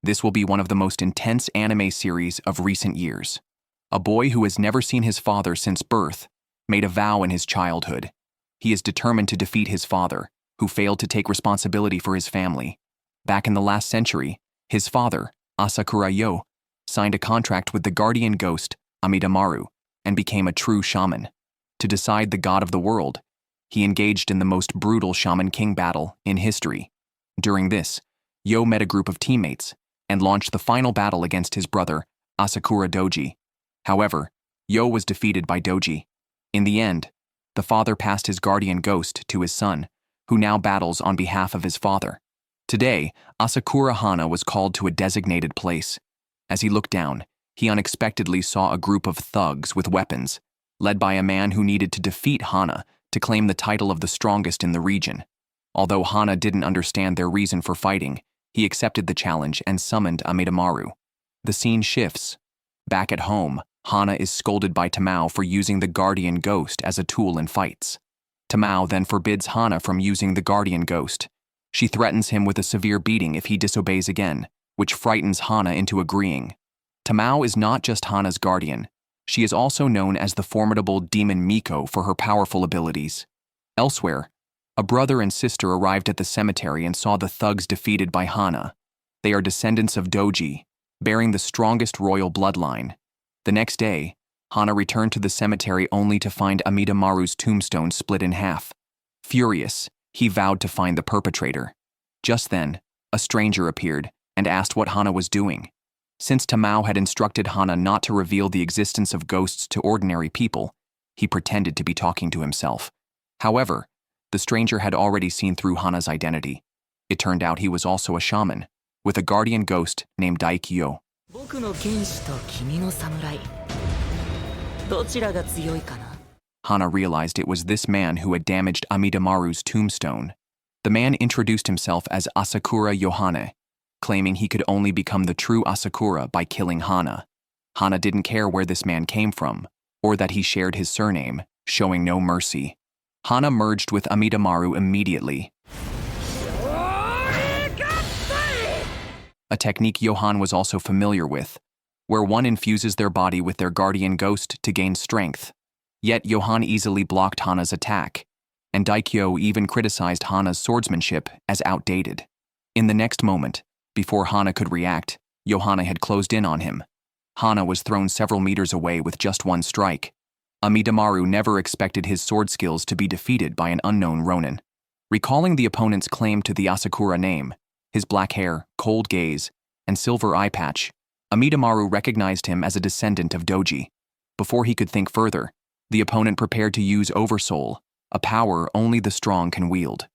This will be one of the most intense anime series of recent years. A boy who has never seen his father since birth made a vow in his childhood. He is determined to defeat his father, who failed to take responsibility for his family. Back in the last century, his father, Asura, signed a contract with the guardian ghost, Amidamaru, and became a true shaman. To decide the god of the world, he engaged in the most brutal shaman-king battle in history. During this, Yo met a group of teammates and launched the final battle against his brother, Asakura Doji. However, Yo was defeated by Doji. In the end, the father passed his guardian ghost to his son, who now battles on behalf of his father. Today, Asakura Hana was called to a designated place. As he looked down, he unexpectedly saw a group of thugs with weapons, led by a man who needed to defeat Hana to claim the title of the strongest in the region. Although Hana didn't understand their reason for fighting, he accepted the challenge and summoned Amidamaru. The scene shifts. Back at home, Hana is scolded by Tamao for using the guardian ghost as a tool in fights. Tamao then forbids Hana from using the guardian ghost. She threatens him with a severe beating if he disobeys again, which frightens Hana into agreeing. Tamao is not just Hana's guardian. She is also known as the formidable demon Miko for her powerful abilities. Elsewhere, a brother and sister arrived at the cemetery and saw the thugs defeated by Hana. They are descendants of Doji, bearing the strongest royal bloodline. The next day, Hana returned to the cemetery only to find Amidamaru's tombstone split in half. Furious, he vowed to find the perpetrator. Just then, a stranger appeared and asked what Hana was doing. Since Tamao had instructed Hana not to reveal the existence of ghosts to ordinary people, he pretended to be talking to himself. However, the stranger had already seen through Hana's identity. It turned out he was also a shaman, with a guardian ghost named Deity. Hana realized it was this man who had damaged Amidamaru's tombstone. The man introduced himself as Asakura Yohane, claiming he could only become the true Asakura by killing Hana. Hana didn't care where this man came from, or that he shared his surname, showing no mercy. Hana merged with Amidamaru immediately, a technique Johan was also familiar with, where one infuses their body with their guardian ghost to gain strength. Yet Johan easily blocked Hana's attack, and Daikyo even criticized Hana's swordsmanship as outdated. In the next moment, before Hana could react, Johanna had closed in on him. Hana was thrown several meters away with just one strike. Amidamaru never expected his sword skills to be defeated by an unknown Ronin. Recalling the opponent's claim to the Asakura name, his black hair, cold gaze, and silver eye patch, Amidamaru recognized him as a descendant of Doji. Before he could think further, the opponent prepared to use Oversoul, a power only the strong can wield.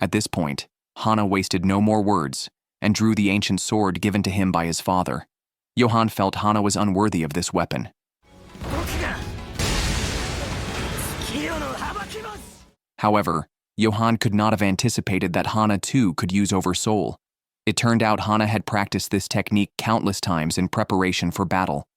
At this point, Hana wasted no more words and drew the ancient sword given to him by his father. Johan felt Hana was unworthy of this weapon. However, Johan could not have anticipated that Hana too could use Oversoul. It turned out Hana had practiced this technique countless times in preparation for battle.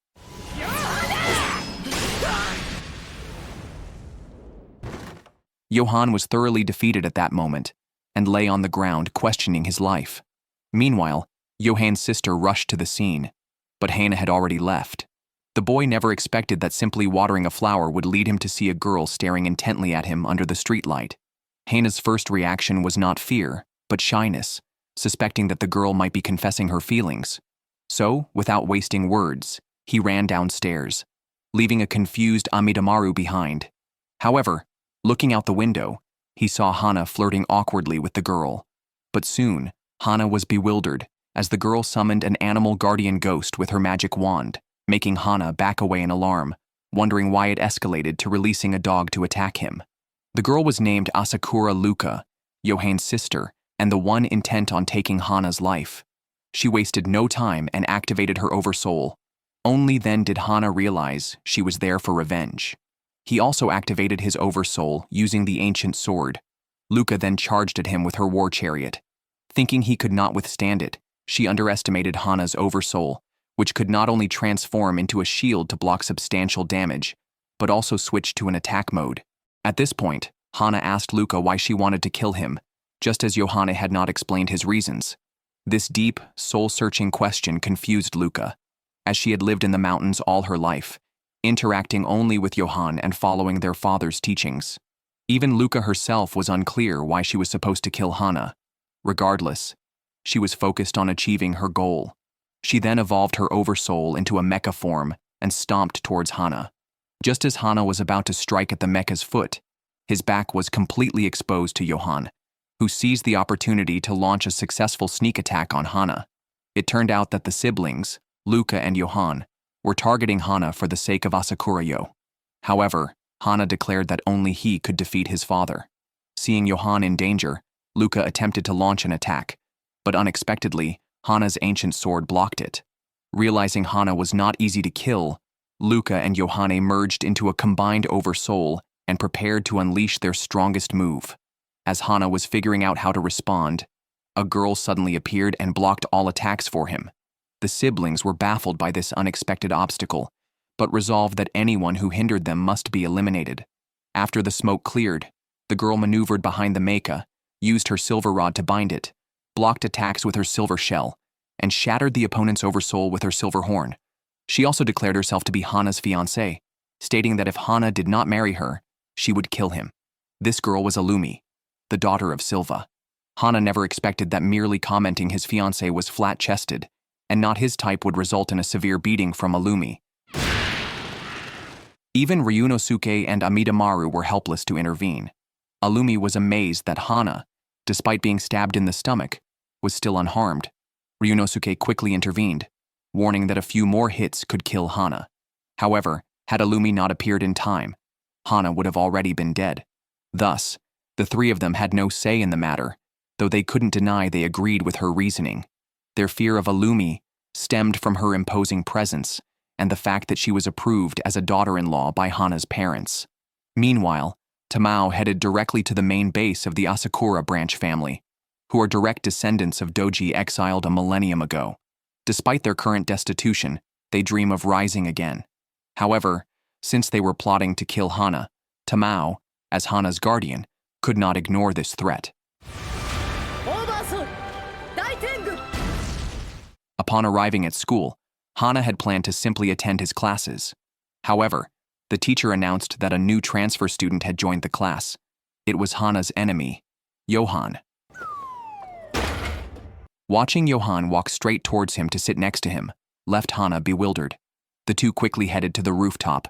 Johan was thoroughly defeated at that moment and lay on the ground questioning his life. Meanwhile, Johan's sister rushed to the scene, but Hana had already left. The boy never expected that simply watering a flower would lead him to see a girl staring intently at him under the streetlight. Hana's first reaction was not fear, but shyness, suspecting that the girl might be confessing her feelings. So, without wasting words, he ran downstairs, leaving a confused Amidamaru behind. However, looking out the window, he saw Hana flirting awkwardly with the girl. But soon, Hana was bewildered as the girl summoned an animal guardian ghost with her magic wand, making Hana back away in alarm, wondering why it escalated to releasing a dog to attack him. The girl was named Asakura Luca, Johan's sister, and the one intent on taking Hana's life. She wasted no time and activated her Oversoul. Only then did Hana realize she was there for revenge. He also activated his Oversoul using the ancient sword. Luca then charged at him with her war chariot. Thinking he could not withstand it, she underestimated Hana's Oversoul, which could not only transform into a shield to block substantial damage, but also switched to an attack mode. At this point, Hana asked Luca why she wanted to kill him, just as Yohane had not explained his reasons. This deep, soul-searching question confused Luca, as she had lived in the mountains all her life, interacting only with Yohane and following their father's teachings. Even Luca herself was unclear why she was supposed to kill Hana. Regardless, she was focused on achieving her goal. She then evolved her oversoul into a mecha form and stomped towards Hana. Just as Hana was about to strike at the mecha's foot, his back was completely exposed to Yohane, who seized the opportunity to launch a successful sneak attack on Hana. It turned out that the siblings, Luca and Yohane, were targeting Hana for the sake of Assura. However, Hana declared that only he could defeat his father. Seeing Yohane in danger, Luca attempted to launch an attack, but unexpectedly, Hana's ancient sword blocked it. Realizing Hana was not easy to kill, Luca and Yohane merged into a combined oversoul and prepared to unleash their strongest move. As Hana was figuring out how to respond, a girl suddenly appeared and blocked all attacks for him. The siblings were baffled by this unexpected obstacle, but resolved that anyone who hindered them must be eliminated. After the smoke cleared, the girl maneuvered behind the mecha, used her silver rod to bind it, blocked attacks with her silver shell, and shattered the opponent's oversoul with her silver horn. She also declared herself to be Hana's fiancée, stating that if Hana did not marry her, she would kill him. This girl was Alumi, the daughter of Silva. Hana never expected that merely commenting his fiancée was flat-chested and not his type would result in a severe beating from Alumi. Even Ryunosuke and Amidamaru were helpless to intervene. Alumi was amazed that Hana, despite being stabbed in the stomach, was still unharmed. Ryunosuke quickly intervened, warning that a few more hits could kill Hana. However, had Alumi not appeared in time, Hana would have already been dead. Thus, the three of them had no say in the matter, though they couldn't deny they agreed with her reasoning. Their fear of Alumi stemmed from her imposing presence and the fact that she was approved as a daughter-in-law by Hana's parents. Meanwhile, Tamao headed directly to the main base of the Assura branch family, who are direct descendants of Doji exiled a millennium ago. Despite their current destitution, they dream of rising again. However, since they were plotting to kill Hana, Tamao, as Hana's guardian, could not ignore this threat. Upon arriving at school, Hana had planned to simply attend his classes. However, the teacher announced that a new transfer student had joined the class. It was Hana's enemy, Yohane. Watching Yohane walk straight towards him to sit next to him left Hana bewildered. The two quickly headed to the rooftop.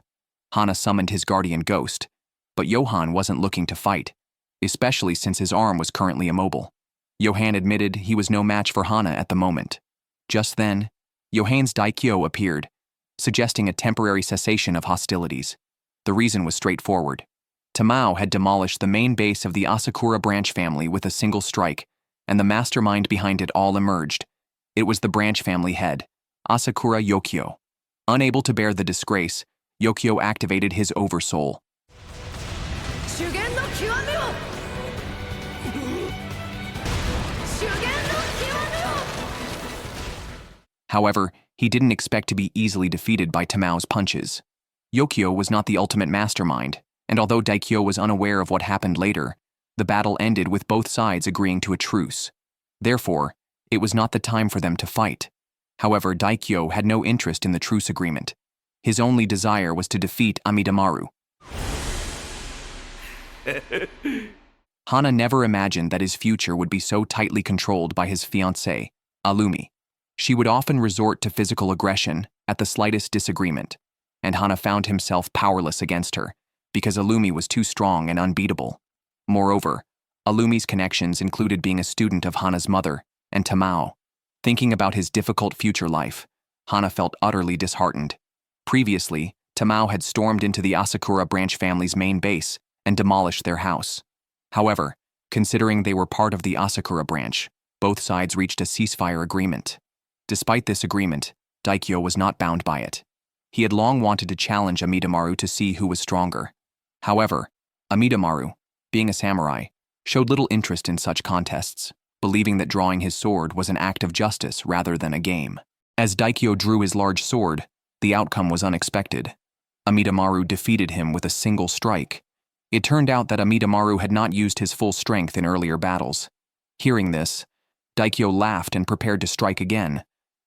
Hana summoned his guardian ghost, but Yohane wasn't looking to fight, especially since his arm was currently immobile. Yohane admitted he was no match for Hana at the moment. Just then, Yohane's Daikyo appeared, suggesting a temporary cessation of hostilities. The reason was straightforward. Tamao had demolished the main base of the Assura branch family with a single strike, and the mastermind behind it all emerged. It was the branch family head, Assura Yokio. Unable to bear the disgrace, Yokio activated his oversoul. However, he didn't expect to be easily defeated by Tamao's punches. Yokio was not the ultimate mastermind, and although Daikyo was unaware of what happened later, the battle ended with both sides agreeing to a truce. Therefore, it was not the time for them to fight. However, Daikyo had no interest in the truce agreement. His only desire was to defeat Amidamaru. Hana never imagined that his future would be so tightly controlled by his fiancée, Alumi. She would often resort to physical aggression at the slightest disagreement, and Hana found himself powerless against her because Alumi was too strong and unbeatable. Moreover, Alumi's connections included being a student of Hana's mother and Tamao. Thinking about his difficult future life, Hana felt utterly disheartened. Previously, Tamao had stormed into the Assura branch family's main base and demolished their house. However, considering they were part of the Assura branch, both sides reached a ceasefire agreement. Despite this agreement, Daikyo was not bound by it. He had long wanted to challenge Amidamaru to see who was stronger. However, Amidamaru, being a samurai, showed little interest in such contests, believing that drawing his sword was an act of justice rather than a game. As Daikyo drew his large sword, the outcome was unexpected. Amidamaru defeated him with a single strike. It turned out that Amidamaru had not used his full strength in earlier battles. Hearing this, Daikyo laughed and prepared to strike again,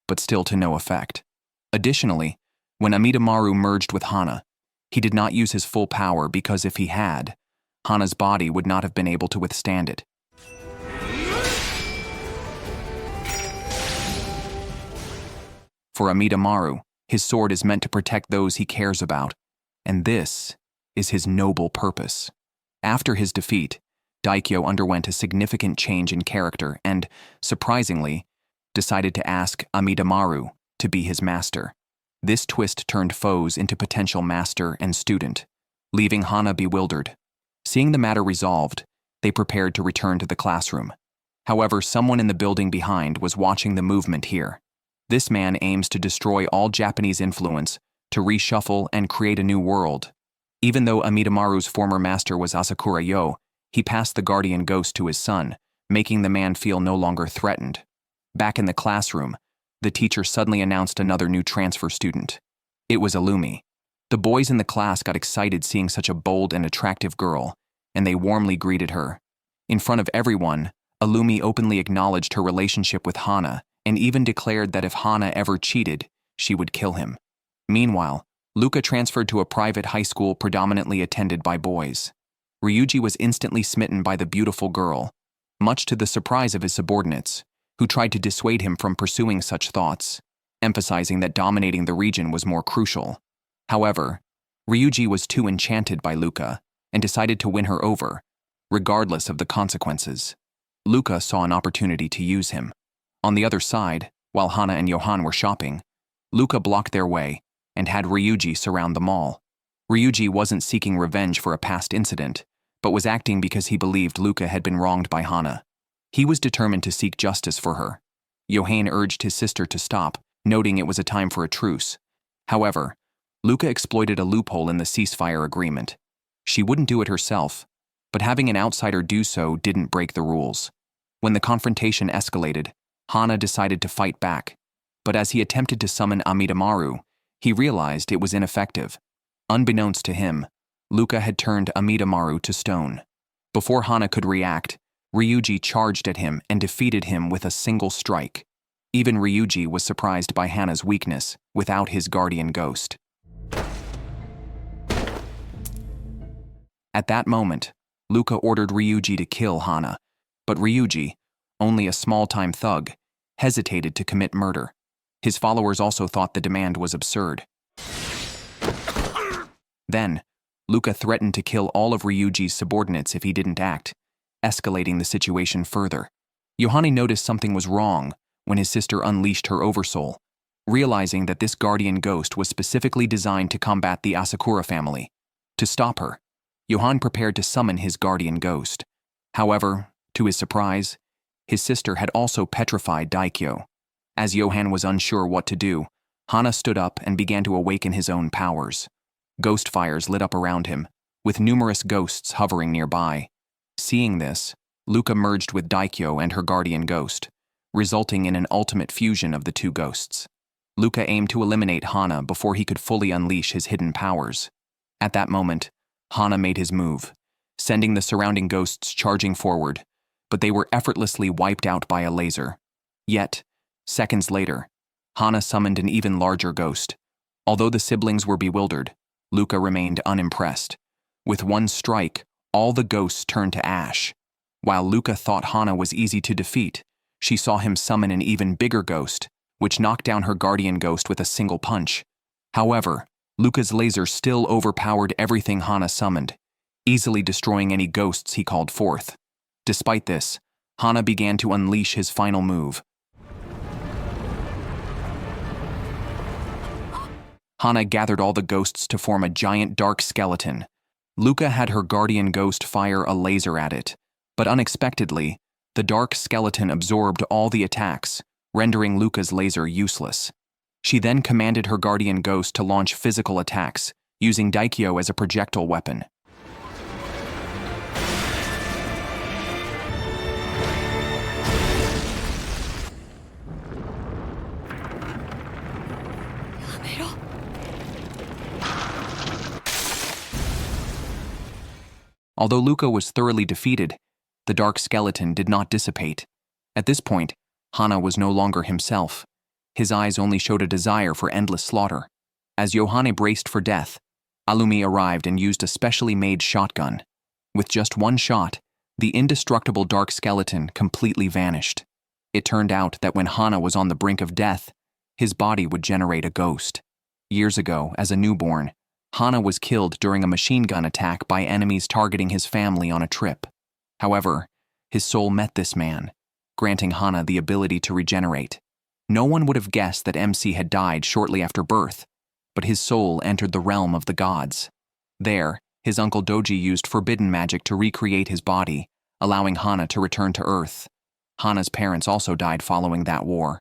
but still to no effect. Additionally, when Amidamaru merged with Hana, he did not use his full power because if he had, Hana's body would not have been able to withstand it. For Amidamaru, his sword is meant to protect those he cares about, and this is his noble purpose. After his defeat, Daikyo underwent a significant change in character and, surprisingly, decided to ask Amidamaru to be his master. This twist turned foes into potential master and student, leaving Hana bewildered. Seeing the matter resolved, they prepared to return to the classroom. However, someone in the building behind was watching the movement here. This man aims to destroy all Japanese influence, to reshuffle and create a new world. Even though Amidamaru's former master was Asakura Yo, he passed the guardian ghost to his son, making the man feel no longer threatened. Back in the classroom, the teacher suddenly announced another new transfer student. It was Illumi. The boys in the class got excited seeing such a bold and attractive girl, and they warmly greeted her. In front of everyone, Illumi openly acknowledged her relationship with Hana and even declared that if Hana ever cheated, she would kill him. Meanwhile, Luca transferred to a private high school predominantly attended by boys. Ryuji was instantly smitten by the beautiful girl, much to the surprise of his subordinates, who tried to dissuade him from pursuing such thoughts, emphasizing that dominating the region was more crucial. However, Ryuji was too enchanted by Luca and decided to win her over, regardless of the consequences. Luca saw an opportunity to use him. On the other side, while Hana and Johan were shopping, Luca blocked their way and had Ryuji surround the mall. Ryuji wasn't seeking revenge for a past incident, but was acting because he believed Luca had been wronged by Hana. He was determined to seek justice for her. Johan urged his sister to stop, noting it was a time for a truce. However, Luca exploited a loophole in the ceasefire agreement. She wouldn't do it herself, but having an outsider do so didn't break the rules. When the confrontation escalated, Hana decided to fight back, but as he attempted to summon Amidamaru, he realized it was ineffective. Unbeknownst to him, Luca had turned Amidamaru to stone. Before Hana could react, Ryuji charged at him and defeated him with a single strike. Even Ryuji was surprised by Hana's weakness without his guardian ghost. At that moment, Luca ordered Ryuji to kill Hana, but Ryuji, only a small-time thug, hesitated to commit murder. His followers also thought the demand was absurd. Then, Luca threatened to kill all of Ryuji's subordinates if he didn't act, escalating the situation further. Yohane noticed something was wrong when his sister unleashed her oversoul, realizing that this guardian ghost was specifically designed to combat the Asakura family. To stop her, Johan prepared to summon his guardian ghost. However, to his surprise, his sister had also petrified Daikyo. As Johan was unsure what to do, Hana stood up and began to awaken his own powers. Ghost fires lit up around him, with numerous ghosts hovering nearby. Seeing this, Luca merged with Daikyo and her guardian ghost, resulting in an ultimate fusion of the two ghosts. Luca aimed to eliminate Hana before he could fully unleash his hidden powers. At that moment, Hana made his move, sending the surrounding ghosts charging forward, but they were effortlessly wiped out by a laser. Yet, seconds later, Hana summoned an even larger ghost. Although the siblings were bewildered, Luca remained unimpressed. With one strike, all the ghosts turned to ash. While Luca thought Hana was easy to defeat, she saw him summon an even bigger ghost, which knocked down her guardian ghost with a single punch. However, Luca's laser still overpowered everything Hana summoned, easily destroying any ghosts he called forth. Despite this, Hana began to unleash his final move. Hana gathered all the ghosts to form a giant dark skeleton. Luca had her guardian ghost fire a laser at it, but unexpectedly, the dark skeleton absorbed all the attacks, rendering Luca's laser useless. She then commanded her guardian ghost to launch physical attacks, using Daikyo as a projectile weapon. Although Luca was thoroughly defeated, the dark skeleton did not dissipate. At this point, Hana was no longer himself. His eyes only showed a desire for endless slaughter. As Yohane braced for death, Alumi arrived and used a specially made shotgun. With just one shot, the indestructible dark skeleton completely vanished. It turned out that when Hana was on the brink of death, his body would generate a ghost. Years ago, as a newborn, Hana was killed during a machine gun attack by enemies targeting his family on a trip. However, his soul met this man, granting Hana the ability to regenerate. No one would have guessed that MC had died shortly after birth, but his soul entered the realm of the gods. There, his uncle Doji used forbidden magic to recreate his body, allowing Hana to return to Earth. Hana's parents also died following that war.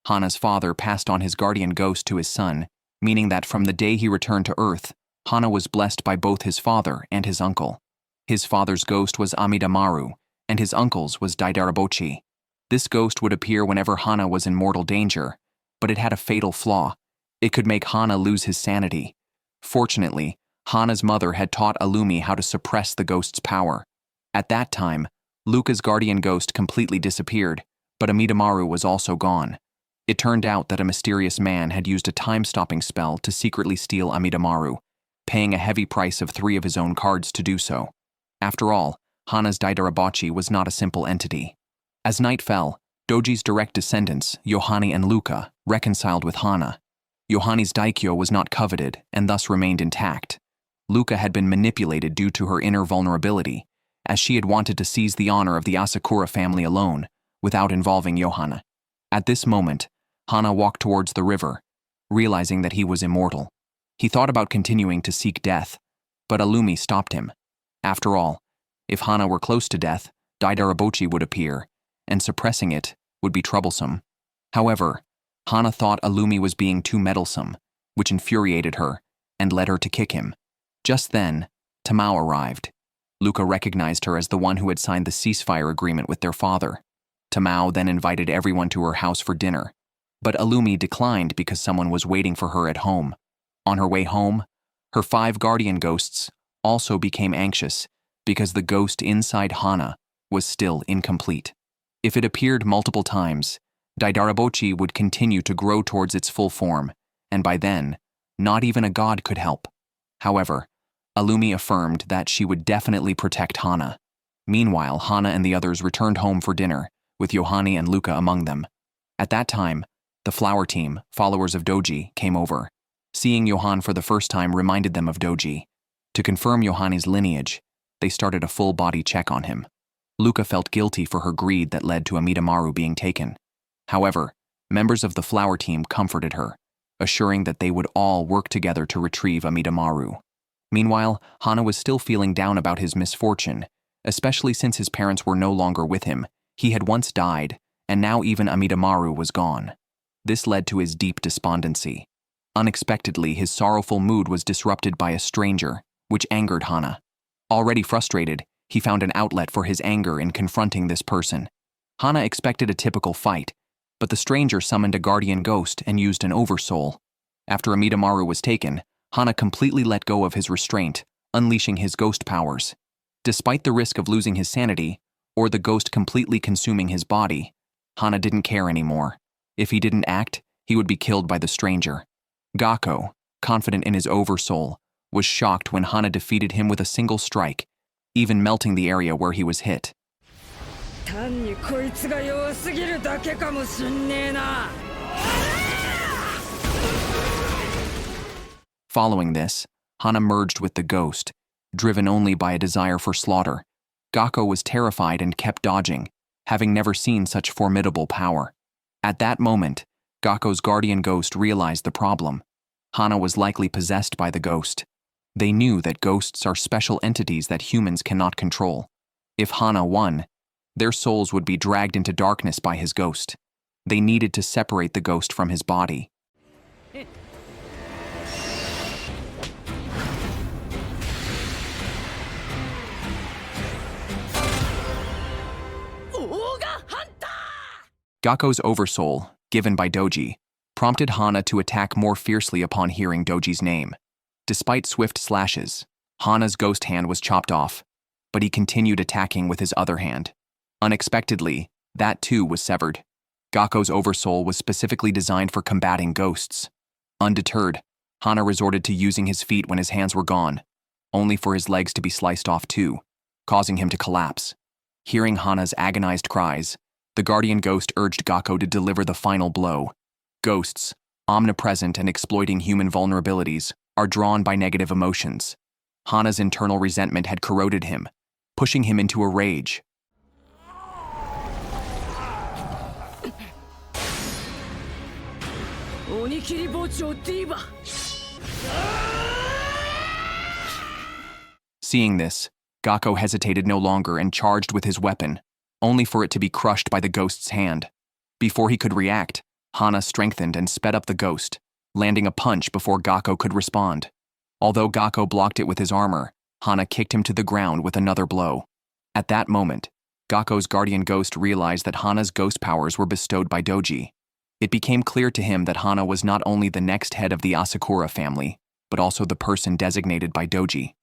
Hana's father passed on his guardian ghost to his son, meaning that from the day he returned to Earth, Hana was blessed by both his father and his uncle. His father's ghost was Amidamaru, and his uncle's was Daidarabochi. This ghost would appear whenever Hana was in mortal danger, but it had a fatal flaw. It could make Hana lose his sanity. Fortunately, Hana's mother had taught Alumi how to suppress the ghost's power. At that time, Luca's guardian ghost completely disappeared, but Amidamaru was also gone. It turned out that a mysterious man had used a time-stopping spell to secretly steal Amidamaru, paying a heavy price of 3 of his own cards to do so. After all, Hana's Daidarabochi was not a simple entity. As night fell, Doji's direct descendants, Yohane and Luca, reconciled with Hana. Yohane's daikyo was not coveted and thus remained intact. Luca had been manipulated due to her inner vulnerability, as she had wanted to seize the honor of the Assura family alone, without involving Yohana. At this moment, Hana walked towards the river, realizing that he was immortal. He thought about continuing to seek death, but Alumi stopped him. After all, if Hana were close to death, Daidarabochi would appear, and suppressing it would be troublesome. However, Hana thought Alumi was being too meddlesome, which infuriated her and led her to kick him. Just then, Tamao arrived. Luca recognized her as the one who had signed the ceasefire agreement with their father. Tamao then invited everyone to her house for dinner, but Alumi declined because someone was waiting for her at home. On her way home, her 5 guardian ghosts also became anxious because the ghost inside Hana was still incomplete. If it appeared multiple times, Daidarabochi would continue to grow towards its full form, and by then, not even a god could help. However, Alumi affirmed that she would definitely protect Hana. Meanwhile, Hana and the others returned home for dinner, with Yohane and Luca among them. At that time, the flower team, followers of Doji, came over. Seeing Yohan for the first time reminded them of Doji. To confirm Yohane's lineage, they started a full-body check on him. Luca felt guilty for her greed that led to Amidamaru being taken. However, members of the flower team comforted her, assuring that they would all work together to retrieve Amidamaru. Meanwhile, Hana was still feeling down about his misfortune, especially since his parents were no longer with him. He had once died, and now even Amidamaru was gone. This led to his deep despondency. Unexpectedly, his sorrowful mood was disrupted by a stranger, which angered Hana. Already frustrated, he found an outlet for his anger in confronting this person. Hana expected a typical fight, but the stranger summoned a guardian ghost and used an oversoul. After Amidamaru was taken, Hana completely let go of his restraint, unleashing his ghost powers. Despite the risk of losing his sanity, or the ghost completely consuming his body, Hana didn't care anymore. If he didn't act, he would be killed by the stranger. Gako, confident in his oversoul, was shocked when Hana defeated him with a single strike, even melting the area where he was hit. Following this, Hana merged with the ghost, driven only by a desire for slaughter. Gako was terrified and kept dodging, having never seen such formidable power. At that moment, Gako's guardian ghost realized the problem. Hana was likely possessed by the ghost. They knew that ghosts are special entities that humans cannot control. If Hana won, their souls would be dragged into darkness by his ghost. They needed to separate the ghost from his body. Gako's oversoul, given by Doji, prompted Hana to attack more fiercely upon hearing Doji's name. Despite swift slashes, Hana's ghost hand was chopped off. but he continued attacking with his other hand. Unexpectedly, that too was severed. Gako's oversoul was specifically designed for combating ghosts. Undeterred, Hana resorted to using his feet when his hands were gone, only for his legs to be sliced off too, causing him to collapse. Hearing Hana's agonized cries, the guardian ghost urged Gako to deliver the final blow. Ghosts, omnipresent and exploiting human vulnerabilities, are drawn by negative emotions. Hana's internal resentment had corroded him, pushing him into a rage. Seeing this, Gako hesitated no longer and charged with his weapon, only for it to be crushed by the ghost's hand. Before he could react, Hana strengthened and sped up the ghost, landing a punch before Gako could respond. Although Gako blocked it with his armor, Hana kicked him to the ground with another blow. At that moment, Gako's guardian ghost realized that Hana's ghost powers were bestowed by Doji. It became clear to him that Hana was not only the next head of the Assura family, but also the person designated by Doji.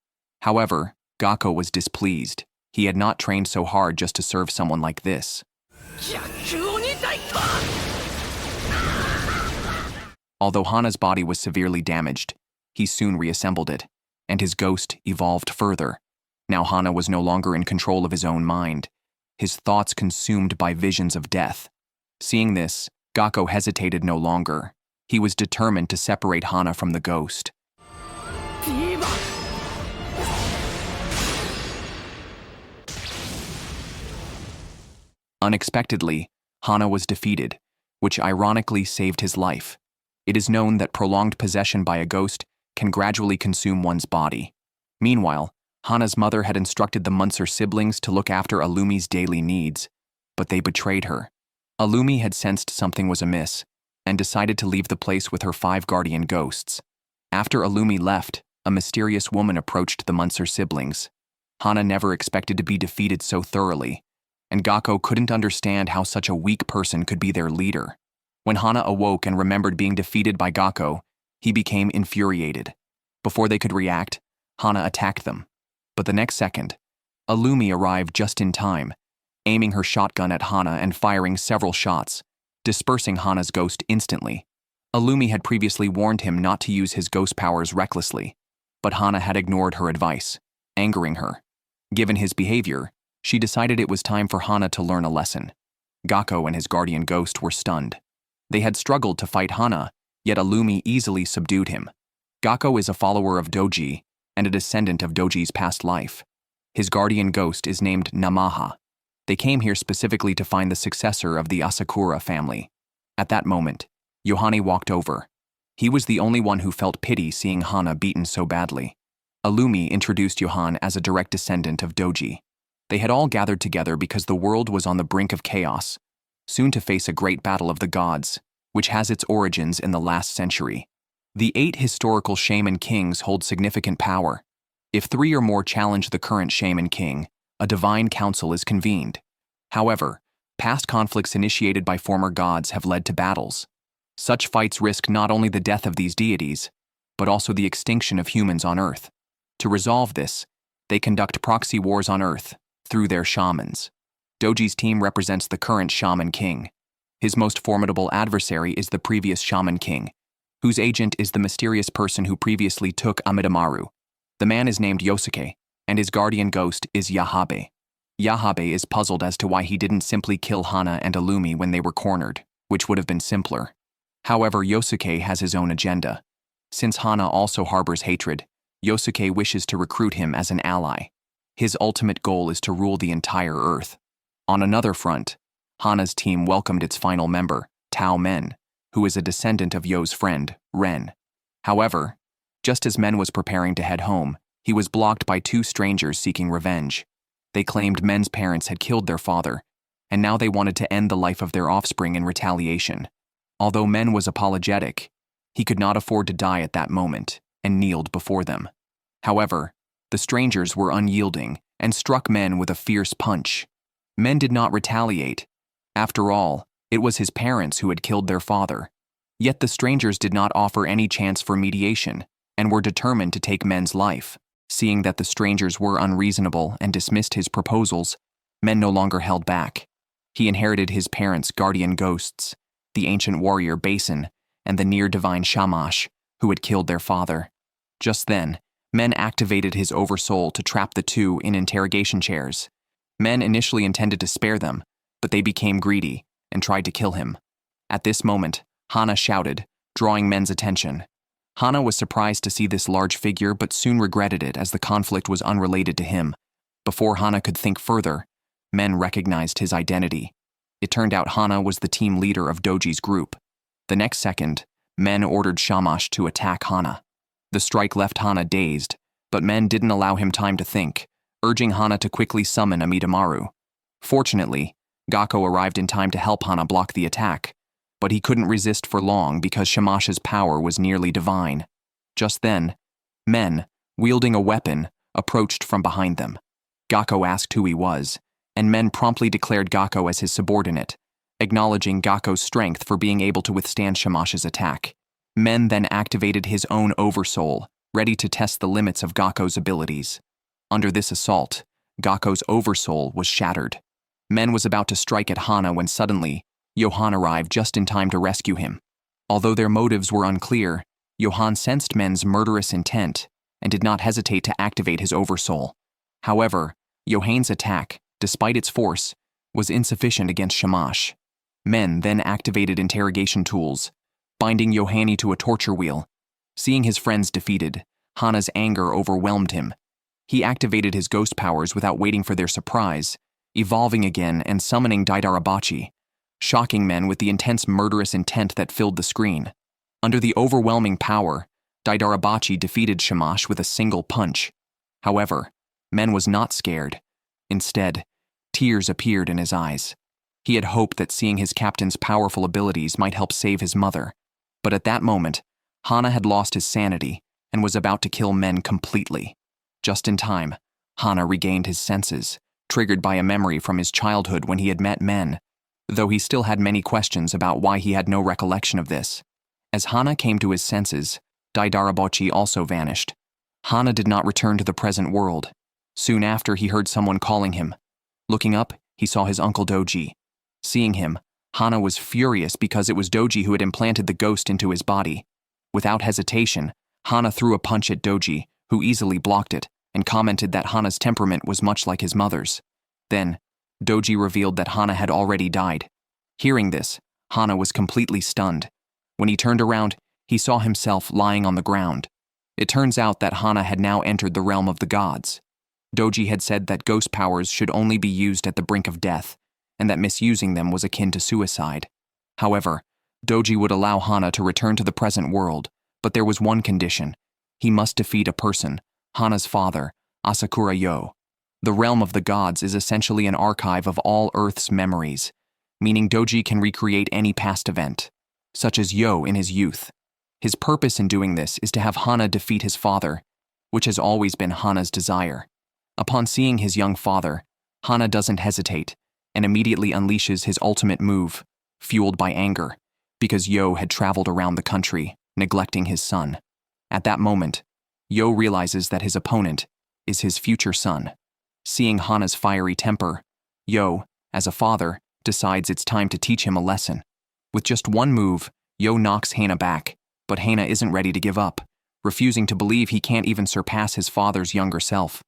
However, Gako was displeased. He had not trained so hard just to serve someone like this. Although Hana's body was severely damaged, he soon reassembled it, and his ghost evolved further. Now Hana was no longer in control of his own mind, his thoughts consumed by visions of death. Seeing this, Gako hesitated no longer. He was determined to separate Hana from the ghost. Unexpectedly, Hana was defeated, which ironically saved his life. It is known that prolonged possession by a ghost can gradually consume one's body. Meanwhile, Hana's mother had instructed the Munzer siblings to look after Alumi's daily needs, but they betrayed her. Alumi had sensed something was amiss and decided to leave the place with her 5 guardian ghosts. After Alumi left, a mysterious woman approached the Munzer siblings. Hana never expected to be defeated so thoroughly, and Gako couldn't understand how such a weak person could be their leader. When Hana awoke and remembered being defeated by Gako, he became infuriated. Before they could react, Hana attacked them. But the next second, Alumi arrived just in time, aiming her shotgun at Hana and firing several shots, dispersing Hana's ghost instantly. Alumi had previously warned him not to use his ghost powers recklessly, but Hana had ignored her advice, angering her. Given his behavior, she decided it was time for Hana to learn a lesson. Gako and his guardian ghost were stunned. They had struggled to fight Hana, yet Alumi easily subdued him. Gako is a follower of Doji and a descendant of Doji's past life. His guardian ghost is named Namaha. They came here specifically to find the successor of the Assura family. At that moment, Yohane walked over. He was the only one who felt pity seeing Hana beaten so badly. Alumi introduced Yohan as a direct descendant of Doji. They had all gathered together because the world was on the brink of chaos, soon to face a great battle of the gods, which has its origins in the last century. The 8 historical shaman kings hold significant power. If 3 or more challenge the current shaman king, a divine council is convened. However, past conflicts initiated by former gods have led to battles. Such fights risk not only the death of these deities, but also the extinction of humans on Earth. To resolve this, they conduct proxy wars on Earth through their shamans. Doji's team represents the current shaman king. His most formidable adversary is the previous shaman king, whose agent is the mysterious person who previously took Amidamaru. The man is named Yoske, and his guardian ghost is Yahabe. Yahabe is puzzled as to why he didn't simply kill Hana and Alumi when they were cornered, which would have been simpler. However, Yosuke has his own agenda. Since Hana also harbors hatred, Yosuke wishes to recruit him as an ally. His ultimate goal is to rule the entire Earth. On another front, Hana's team welcomed its final member, Tao Men, who is a descendant of Yo's friend, Ren. However, just as Men was preparing to head home, he was blocked by 2 strangers seeking revenge. They claimed Men's parents had killed their father, and now they wanted to end the life of their offspring in retaliation. Although Men was apologetic, he could not afford to die at that moment and kneeled before them. However, the strangers were unyielding and struck Men with a fierce punch. Men did not retaliate. After all, it was his parents who had killed their father. Yet the strangers did not offer any chance for mediation and were determined to take Men's life. Seeing that the strangers were unreasonable and dismissed his proposals, Men no longer held back. He inherited his parents' guardian ghosts, the ancient warrior Basin and the near-divine Shamash, who had killed their father. Just then, Men activated his oversoul to trap the two in interrogation chairs. Men initially intended to spare them, but they became greedy and tried to kill him. At this moment, Hana shouted, drawing Men's attention. Hana was surprised to see this large figure but soon regretted it as the conflict was unrelated to him. Before Hana could think further, Men recognized his identity. It turned out Hana was the team leader of Doji's group. The next second, Men ordered Shamash to attack Hana. The strike left Hana dazed, but Men didn't allow him time to think, urging Hana to quickly summon Amidamaru. Fortunately, Gako arrived in time to help Hana block the attack, but he couldn't resist for long because Shamash's power was nearly divine. Just then, Men, wielding a weapon, approached from behind them. Gako asked who he was, and Men promptly declared Gako as his subordinate, acknowledging Gako's strength for being able to withstand Shamash's attack. Men then activated his own oversoul, ready to test the limits of Gako's abilities. Under this assault, Gako's oversoul was shattered. Men was about to strike at Hana when suddenly, Johan arrived just in time to rescue him. Although their motives were unclear, Johan sensed Men's murderous intent and did not hesitate to activate his oversoul. However, Johan's attack, despite its force, was insufficient against Shamash. Men then activated interrogation tools, binding Yohani to a torture wheel. Seeing his friends defeated, Hana's anger overwhelmed him. He activated his ghost powers without waiting for their surprise, evolving again and summoning Daidarabachi, shocking Men with the intense murderous intent that filled the screen. Under the overwhelming power, Daidarabachi defeated Shamash with a single punch. However, Men was not scared. Instead, tears appeared in his eyes. He had hoped that seeing his captain's powerful abilities might help save his mother. But at that moment, Hana had lost his sanity and was about to kill Men completely. Just in time, Hana regained his senses, triggered by a memory from his childhood when he had met Men, though he still had many questions about why he had no recollection of this. As Hana came to his senses, Daidarabachi also vanished. Hana did not return to the present world. Soon after, he heard someone calling him. Looking up, he saw his uncle Doji. Seeing him, Hana was furious because it was Doji who had implanted the ghost into his body. Without hesitation, Hana threw a punch at Doji, who easily blocked it, and commented that Hana's temperament was much like his mother's. Then, Doji revealed that Hana had already died. Hearing this, Hana was completely stunned. When he turned around, he saw himself lying on the ground. It turns out that Hana had now entered the realm of the gods. Doji had said that ghost powers should only be used at the brink of death, and that misusing them was akin to suicide. However, Doji would allow Hana to return to the present world, but there was one condition. He must defeat a person, Hana's father, Asakura Yo. The realm of the gods is essentially an archive of all Earth's memories, meaning Doji can recreate any past event, such as Yo in his youth. His purpose in doing this is to have Hana defeat his father, which has always been Hana's desire. Upon seeing his young father, Hana doesn't hesitate and immediately unleashes his ultimate move, fueled by anger, because Yo had traveled around the country, neglecting his son. At that moment, Yo realizes that his opponent is his future son. Seeing Hana's fiery temper, Yo, as a father, decides it's time to teach him a lesson. With just one move, Yo knocks Hana back, but Hana isn't ready to give up, refusing to believe he can't even surpass his father's younger self.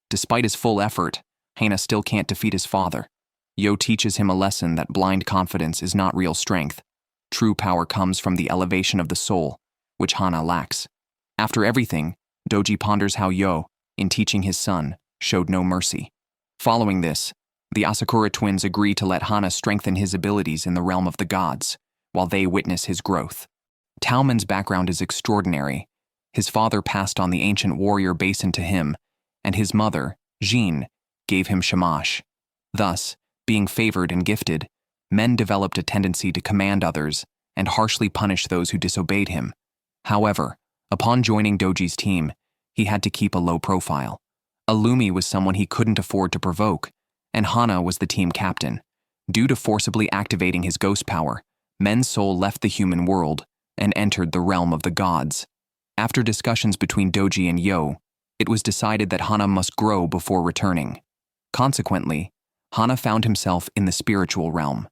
Despite his full effort, Hana still can't defeat his father. Yo teaches him a lesson that blind confidence is not real strength. True power comes from the elevation of the soul, which Hana lacks. After everything, Doji ponders how Yo, in teaching his son, showed no mercy. Following this, the Asakura twins agree to let Hana strengthen his abilities in the realm of the gods, while they witness his growth. Tao Men's background is extraordinary. His father passed on the ancient warrior Basin to him, and his mother, Jin, gave him Shamash. Thus, being favored and gifted, Men developed a tendency to command others and harshly punish those who disobeyed him. However, upon joining Doji's team, he had to keep a low profile. Illumi was someone he couldn't afford to provoke, and Hana was the team captain. Due to forcibly activating his ghost power, Men's soul left the human world and entered the realm of the gods. After discussions between Doji and Yo, it was decided that Hana must grow before returning. Consequently, Hana found himself in the spiritual realm.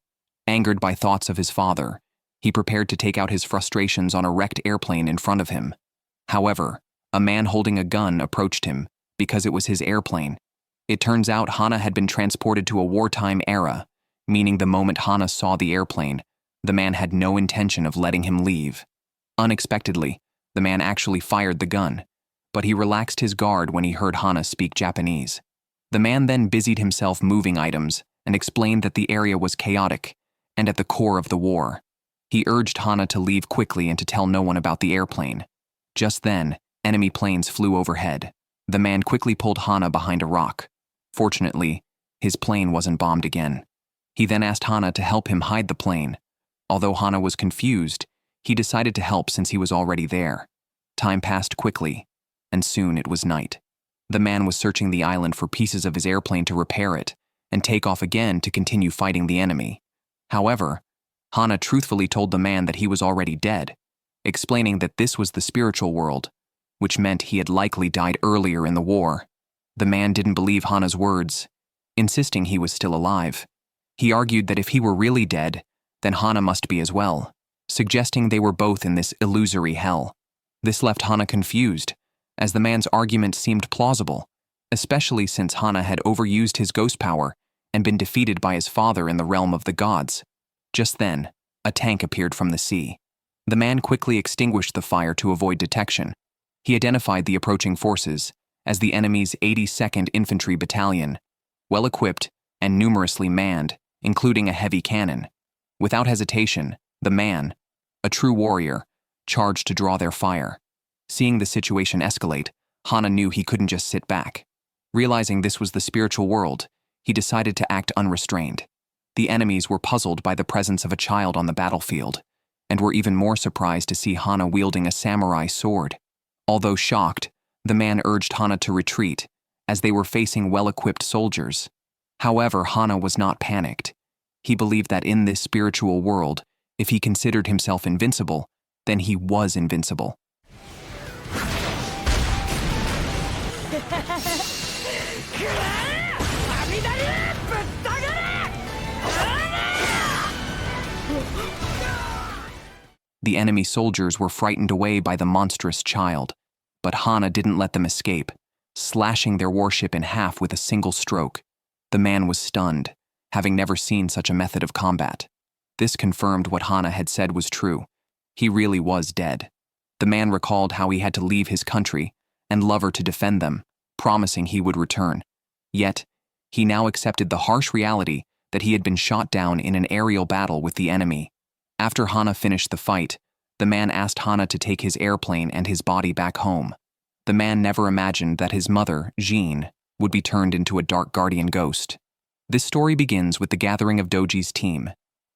Angered by thoughts of his father, he prepared to take out his frustrations on a wrecked airplane in front of him. However, a man holding a gun approached him because it was his airplane. It turns out Hana had been transported to a wartime era, meaning the moment Hana saw the airplane, the man had no intention of letting him leave. Unexpectedly, the man actually fired the gun, but he relaxed his guard when he heard Hana speak Japanese. The man then busied himself moving items and explained that the area was chaotic and at the core of the war. He urged Hana to leave quickly and to tell no one about the airplane. Just then, enemy planes flew overhead. The man quickly pulled Hana behind a rock. Fortunately, his plane wasn't bombed again. He then asked Hana to help him hide the plane. Although Hana was confused, he decided to help since he was already there. Time passed quickly, and soon it was night. The man was searching the island for pieces of his airplane to repair it and take off again to continue fighting the enemy. However, Hana truthfully told the man that he was already dead, explaining that this was the spiritual world, which meant he had likely died earlier in the war. The man didn't believe Hana's words, insisting he was still alive. He argued that if he were really dead, then Hana must be as well, suggesting they were both in this illusory hell. This left Hana confused, as the man's argument seemed plausible, especially since Hana had overused his ghost power and been defeated by his father in the realm of the gods. Just then, a tank appeared from the sea. The man quickly extinguished the fire to avoid detection. He identified the approaching forces as the enemy's 82nd Infantry Battalion, well-equipped and numerously manned, including a heavy cannon. Without hesitation, the man, a true warrior, charged to draw their fire. Seeing the situation escalate, Hana knew he couldn't just sit back. Realizing this was the spiritual world, he decided to act unrestrained. The enemies were puzzled by the presence of a child on the battlefield, and were even more surprised to see Hana wielding a samurai sword. Although shocked, the man urged Hana to retreat, as they were facing well-equipped soldiers. However, Hana was not panicked. He believed that in this spiritual world, if he considered himself invincible, then he was invincible. The enemy soldiers were frightened away by the monstrous child, but Hana didn't let them escape, slashing their warship in half with a single stroke. The man was stunned, having never seen such a method of combat. This confirmed what Hana had said was true. He really was dead. The man recalled how he had to leave his country and lover to defend them, promising he would return. Yet, he now accepted the harsh reality that he had been shot down in an aerial battle with the enemy. After Hana finished the fight, the man asked Hana to take his airplane and his body back home. The man never imagined that his mother, Jean, would be turned into a dark guardian ghost. This story begins with the gathering of Doji's team.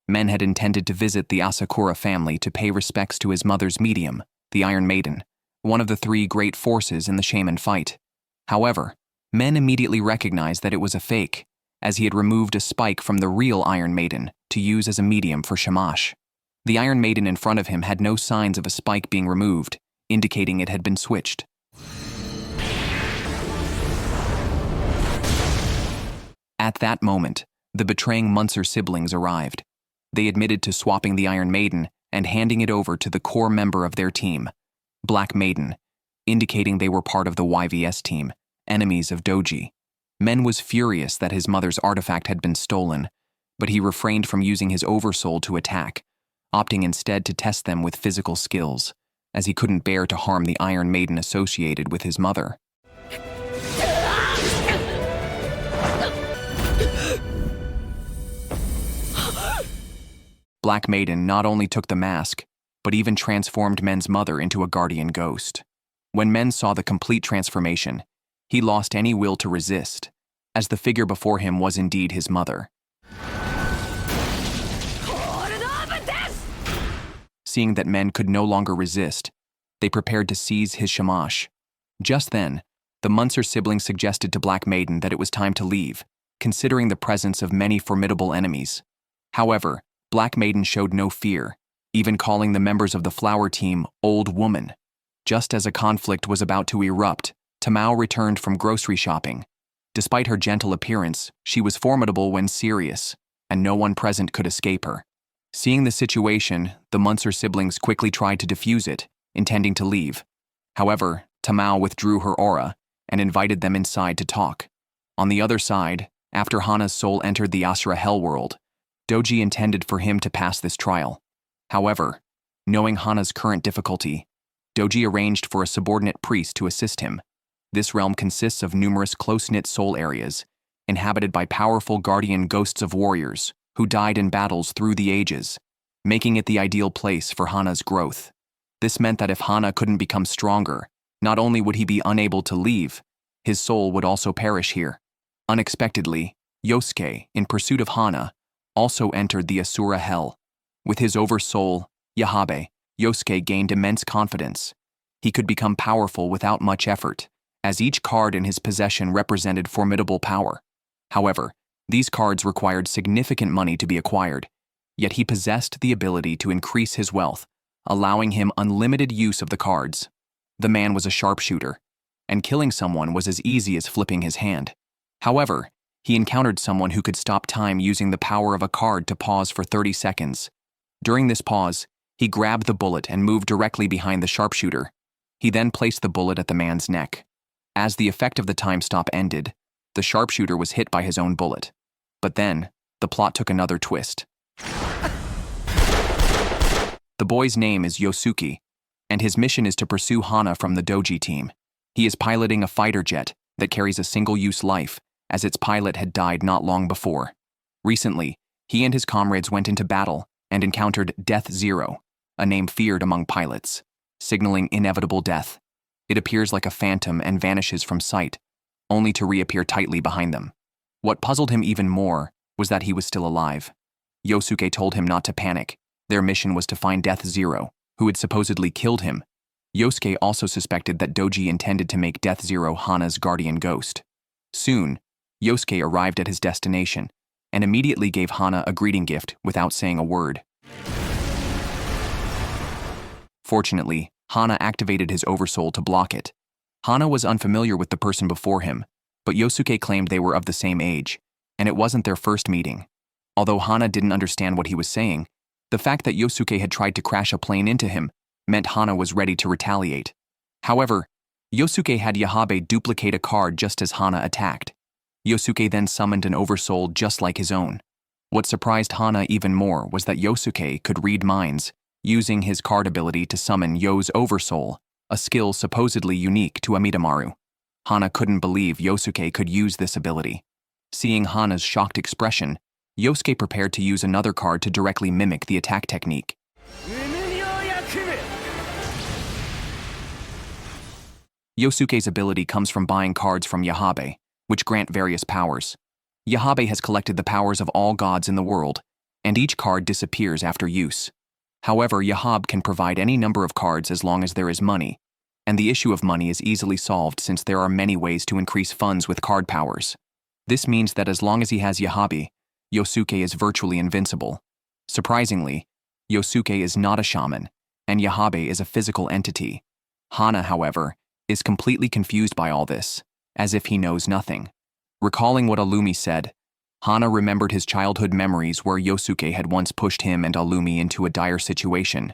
Men had intended to visit the Assura family to pay respects to his mother's medium, the Iron Maiden, one of the three great forces in the shaman fight. However, men immediately recognized that it was a fake, as he had removed a spike from the real Iron Maiden to use as a medium for Shamash. The Iron Maiden in front of him had no signs of a spike being removed, indicating it had been switched. At that moment, the betraying Munzer siblings arrived. They admitted to swapping the Iron Maiden and handing it over to the core member of their team, Black Maiden, indicating they were part of the YVS team, enemies of Doji. Men was furious that his mother's artifact had been stolen, but he refrained from using his oversoul to attack, opting instead to test them with physical skills, as he couldn't bear to harm the Iron Maiden associated with his mother. Black Maiden not only took the mask, but even transformed Men's mother into a guardian ghost. When Men saw the complete transformation, he lost any will to resist, as the figure before him was indeed his mother. Seeing that Men could no longer resist, they prepared to seize his Shamash. Just then, the Munzer siblings suggested to Black Maiden that it was time to leave, considering the presence of many formidable enemies. However, Black Maiden showed no fear, even calling the members of the flower team old woman. Just as a conflict was about to erupt, Tamao returned from grocery shopping. Despite her gentle appearance, she was formidable when serious, and no one present could escape her. Seeing the situation, the Munzer siblings quickly tried to defuse it, intending to leave. However, Tamao withdrew her aura and invited them inside to talk. On the other side, after Hana's soul entered the Assura hellworld, Doji intended for him to pass this trial. However, knowing Hana's current difficulty, Doji arranged for a subordinate priest to assist him. This realm consists of numerous close-knit soul areas, inhabited by powerful guardian ghosts of warriors who died in battles through the ages, making it the ideal place for Hana's growth. This meant that if Hana couldn't become stronger, not only would he be unable to leave, his soul would also perish here. Unexpectedly, Yoske, in pursuit of Hana, also entered the Assura hell. With his oversoul, Yahabe, Yoske gained immense confidence. He could become powerful without much effort, as each card in his possession represented formidable power. However, these cards required significant money to be acquired, yet he possessed the ability to increase his wealth, allowing him unlimited use of the cards. The man was a sharpshooter, and killing someone was as easy as flipping his hand. However, he encountered someone who could stop time using the power of a card to pause for 30 seconds. During this pause, he grabbed the bullet and moved directly behind the sharpshooter. He then placed the bullet at the man's neck. As the effect of the time stop ended, the sharpshooter was hit by his own bullet. But then, the plot took another twist. The boy's name is Yosuke, and his mission is to pursue Hana from the Doji team. He is piloting a fighter jet that carries a single-use life, as its pilot had died not long before. Recently, he and his comrades went into battle and encountered Death Zero, a name feared among pilots, signaling inevitable death. It appears like a phantom and vanishes from sight, only to reappear tightly behind them. What puzzled him even more was that he was still alive. Yosuke told him not to panic. Their mission was to find Death Zero, who had supposedly killed him. Yosuke also suspected that Doji intended to make Death Zero Hana's guardian ghost. Soon, Yosuke arrived at his destination and immediately gave Hana a greeting gift without saying a word. Fortunately, Hana activated his oversoul to block it. Hana was unfamiliar with the person before him, but Yosuke claimed they were of the same age, and it wasn't their first meeting. Although Hana didn't understand what he was saying, the fact that Yosuke had tried to crash a plane into him meant Hana was ready to retaliate. However, Yosuke had Yahabe duplicate a card just as Hana attacked. Yosuke then summoned an oversoul just like his own. What surprised Hana even more was that Yosuke could read minds, using his card ability to summon Yo's oversoul, a skill supposedly unique to Amidamaru. Hana couldn't believe Yosuke could use this ability. Seeing Hana's shocked expression, Yosuke prepared to use another card to directly mimic the attack technique. Yosuke's ability comes from buying cards from Yahabe, which grant various powers. Yahabe has collected the powers of all gods in the world, and each card disappears after use. However, Yahabe can provide any number of cards as long as there is money, and the issue of money is easily solved since there are many ways to increase funds with card powers. This means that as long as he has Yahabe, Yosuke is virtually invincible. Surprisingly, Yosuke is not a shaman, and Yahabe is a physical entity. Hana, however, is completely confused by all this, as if he knows nothing. Recalling what Alumi said, Hana remembered his childhood memories where Yosuke had once pushed him and Alumi into a dire situation.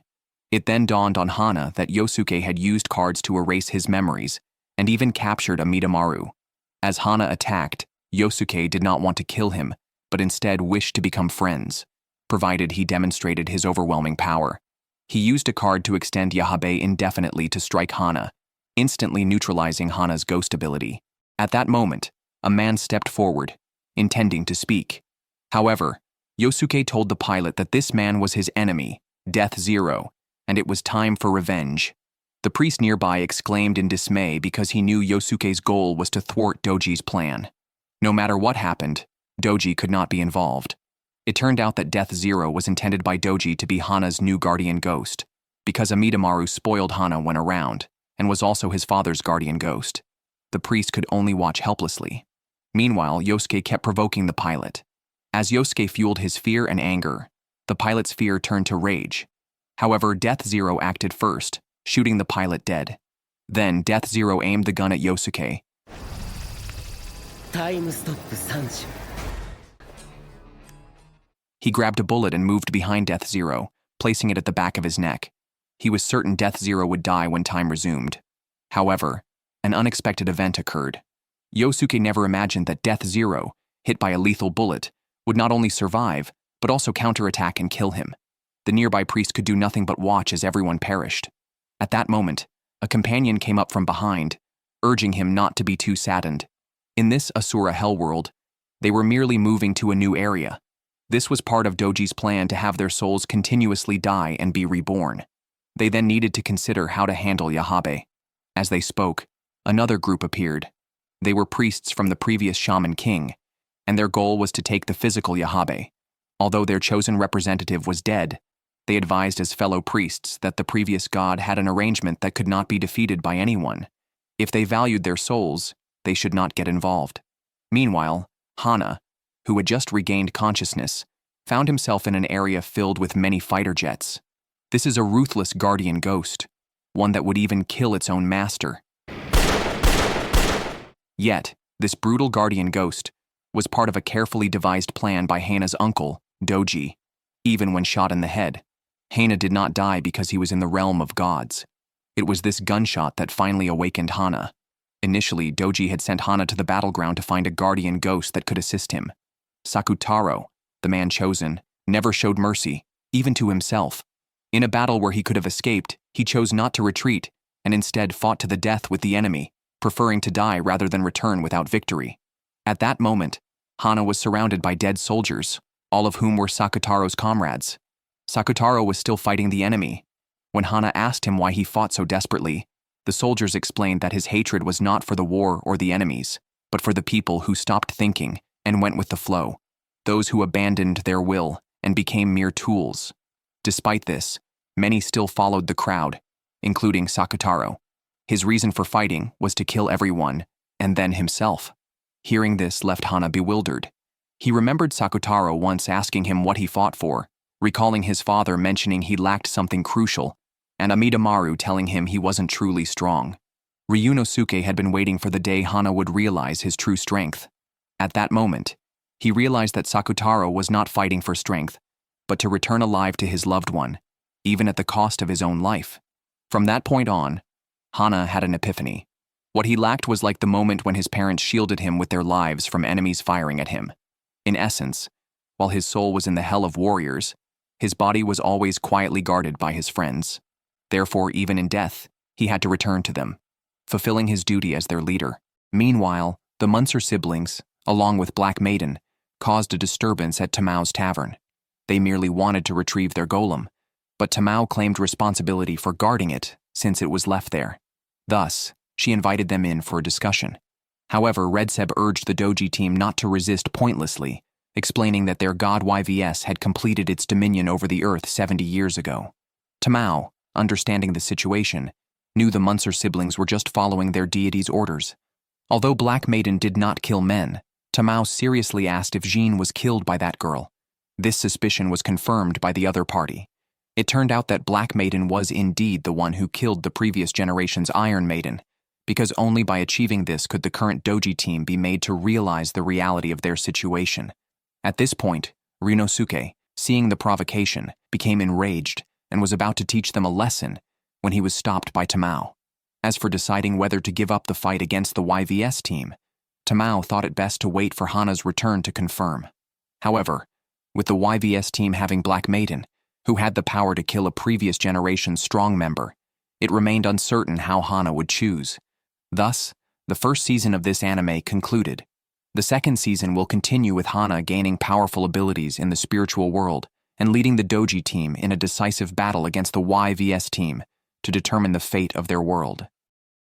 It then dawned on Hana that Yosuke had used cards to erase his memories and even captured Amidamaru. As Hana attacked, Yosuke did not want to kill him, but instead wished to become friends, provided he demonstrated his overwhelming power. He used a card to extend Yahabe indefinitely to strike Hana, instantly neutralizing Hana's ghost ability. At that moment, a man stepped forward, intending to speak. However, Yosuke told the pilot that this man was his enemy, Death Zero, and it was time for revenge. The priest nearby exclaimed in dismay because he knew Yosuke's goal was to thwart Doji's plan. No matter what happened, Doji could not be involved. It turned out that Death Zero was intended by Doji to be Hana's new guardian ghost, because Amidamaru spoiled Hana when around, and was also his father's guardian ghost. The priest could only watch helplessly. Meanwhile, Yosuke kept provoking the pilot. As Yosuke fueled his fear and anger, The pilot's fear turned to rage. However, Death Zero acted first, shooting the pilot dead. Then, Death Zero aimed the gun at Yosuke. Time stop 30. He grabbed a bullet and moved behind Death Zero, placing it at the back of his neck. He was certain Death Zero would die when time resumed. However, an unexpected event occurred. Yosuke never imagined that Death Zero, hit by a lethal bullet, would not only survive, but also counterattack and kill him. The nearby priest could do nothing but watch as everyone perished. At that moment, a companion came up from behind, urging him not to be too saddened. In this Assura hellworld, they were merely moving to a new area. This was part of Doji's plan to have their souls continuously die and be reborn. They then needed to consider how to handle Yahabe. As they spoke, another group appeared. They were priests from the previous Shaman King, and their goal was to take the physical Yahabe. Although their chosen representative was dead, they advised as fellow priests that the previous god had an arrangement that could not be defeated by anyone. If they valued their souls, they should not get involved. Meanwhile, Hana, who had just regained consciousness, found himself in an area filled with many fighter jets. This is a ruthless guardian ghost, one that would even kill its own master. Yet, this brutal guardian ghost was part of a carefully devised plan by Hana's uncle, Doji. Even when shot in the head, Hana did not die because he was in the realm of gods. It was this gunshot that finally awakened Hana. Initially, Doji had sent Hana to the battleground to find a guardian ghost that could assist him. Sakutaro, the man chosen, never showed mercy, even to himself. In a battle where he could have escaped, he chose not to retreat and instead fought to the death with the enemy, preferring to die rather than return without victory. At that moment, Hana was surrounded by dead soldiers, all of whom were Sakutaro's comrades. Sakutaro was still fighting the enemy. When Hana asked him why he fought so desperately, the soldiers explained that his hatred was not for the war or the enemies, but for the people who stopped thinking and went with the flow, those who abandoned their will and became mere tools. Despite this, many still followed the crowd, including Sakutaro. His reason for fighting was to kill everyone, and then himself. Hearing this left Hana bewildered. He remembered Sakutaro once asking him what he fought for, recalling his father mentioning he lacked something crucial, and Amidamaru telling him he wasn't truly strong. Ryunosuke had been waiting for the day Hana would realize his true strength. At that moment, he realized that Sakutaro was not fighting for strength, but to return alive to his loved one, even at the cost of his own life. From that point on, Hana had an epiphany. What he lacked was like the moment when his parents shielded him with their lives from enemies firing at him. In essence, while his soul was in the hell of warriors, his body was always quietly guarded by his friends. Therefore, even in death, he had to return to them, fulfilling his duty as their leader. Meanwhile, the Munzer siblings, along with Black Maiden, caused a disturbance at Tamao's tavern. They merely wanted to retrieve their golem, but Tamao claimed responsibility for guarding it since it was left there. Thus, she invited them in for a discussion. However, Red Seb urged the Doji team not to resist pointlessly, explaining that their god YVS had completed its dominion over the earth 70 years ago. Tamao, understanding the situation, knew the Munzer siblings were just following their deity's orders. Although Black Maiden did not kill men, Tamao seriously asked if Jean was killed by that girl. This suspicion was confirmed by the other party. It turned out that Black Maiden was indeed the one who killed the previous generation's Iron Maiden, because only by achieving this could the current Doji team be made to realize the reality of their situation. At this point, Ryunosuke, seeing the provocation, became enraged and was about to teach them a lesson when he was stopped by Tamao. As for deciding whether to give up the fight against the YVS team, Tamao thought it best to wait for Hana's return to confirm. However, with the YVS team having Black Maiden, who had the power to kill a previous generation's strong member, it remained uncertain how Hana would choose. Thus, the first season of this anime concluded. The second season will continue with Hana gaining powerful abilities in the spiritual world and leading the Doji team in a decisive battle against the YVS team to determine the fate of their world.